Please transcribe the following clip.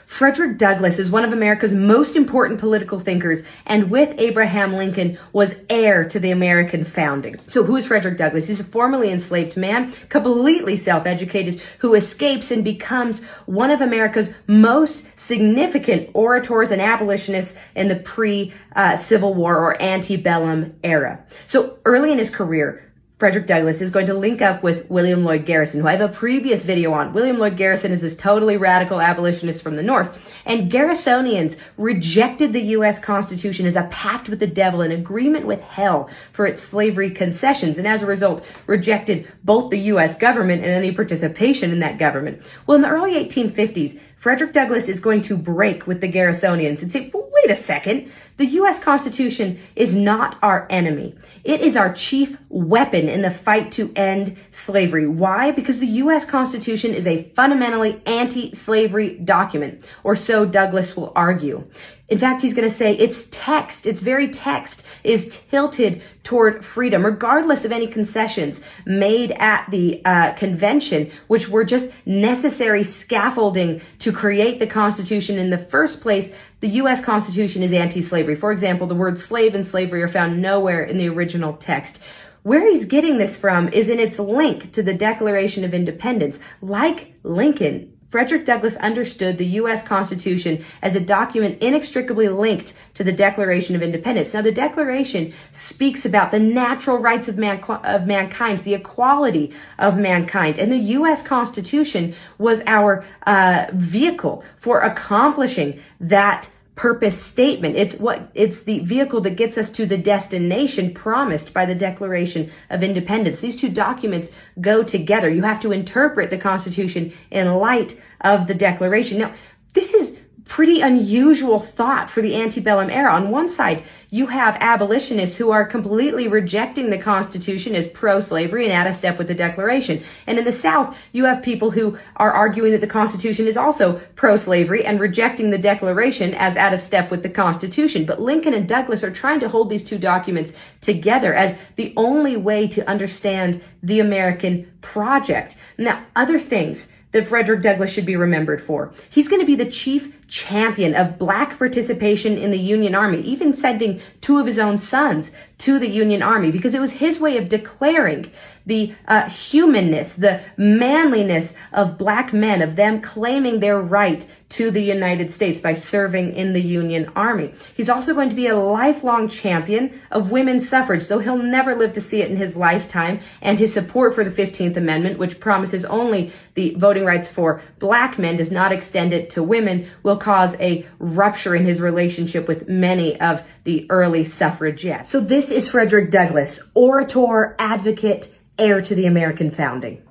Frederick Douglass is one of America's most important political thinkers, and with Abraham Lincoln was heir to the American founding. So who is Frederick Douglass? He's a formerly enslaved man, completely self-educated, who escapes and becomes one of America's most significant orators and abolitionists in the pre-Civil War or antebellum era. So early in his career, Frederick Douglass is going to link up with William Lloyd Garrison, who I have a previous video on. William Lloyd Garrison is this totally radical abolitionist from the North. And Garrisonians rejected the U.S. Constitution as a pact with the devil, an agreement with hell for its slavery concessions, and as a result, rejected both the U.S. government and any participation in that government. Well, in the early 1850s, Frederick Douglass is going to break with the Garrisonians and say, well, wait a second, the U.S. Constitution is not our enemy. It is our chief weapon in the fight to end slavery. Why? Because the U.S. Constitution is a fundamentally anti-slavery document, or so Douglass will argue. In fact, he's going to say its text, its very text, is tilted toward freedom, regardless of any concessions made at the convention, which were just necessary scaffolding to create the Constitution in the first place. The U.S. Constitution is anti-slavery. For example, the words slave and slavery are found nowhere in the original text. Where he's getting this from is in its link to the Declaration of Independence. Like Lincoln, Frederick Douglass understood the U.S. Constitution as a document inextricably linked to the Declaration of Independence. Now, the Declaration speaks about the natural rights of mankind, the equality of mankind, and the U.S. Constitution was our vehicle for accomplishing that purpose statement. It's the vehicle that gets us to the destination promised by the Declaration of Independence. These two documents go together. You have to interpret the Constitution in light of the Declaration. Now, this is pretty unusual thought for the antebellum era. On one side, you have abolitionists who are completely rejecting the Constitution as pro-slavery and out of step with the Declaration. And in the South, you have people who are arguing that the Constitution is also pro-slavery and rejecting the Declaration as out of step with the Constitution. But Lincoln and Douglass are trying to hold these two documents together as the only way to understand the American project. Now, other things that Frederick Douglass should be remembered for. He's going to be the chief champion of Black participation in the Union Army, even sending two of his own sons to the Union Army, because it was his way of declaring the humanness, the manliness of Black men, of them claiming their right to the United States by serving in the Union Army. He's also going to be a lifelong champion of women's suffrage, though he'll never live to see it in his lifetime, and his support for the 15th Amendment, which promises only the voting rights for Black men, does not extend it to women, will cause a rupture in his relationship with many of the early suffragettes. So this is Frederick Douglass, orator, advocate, heir to the American founding.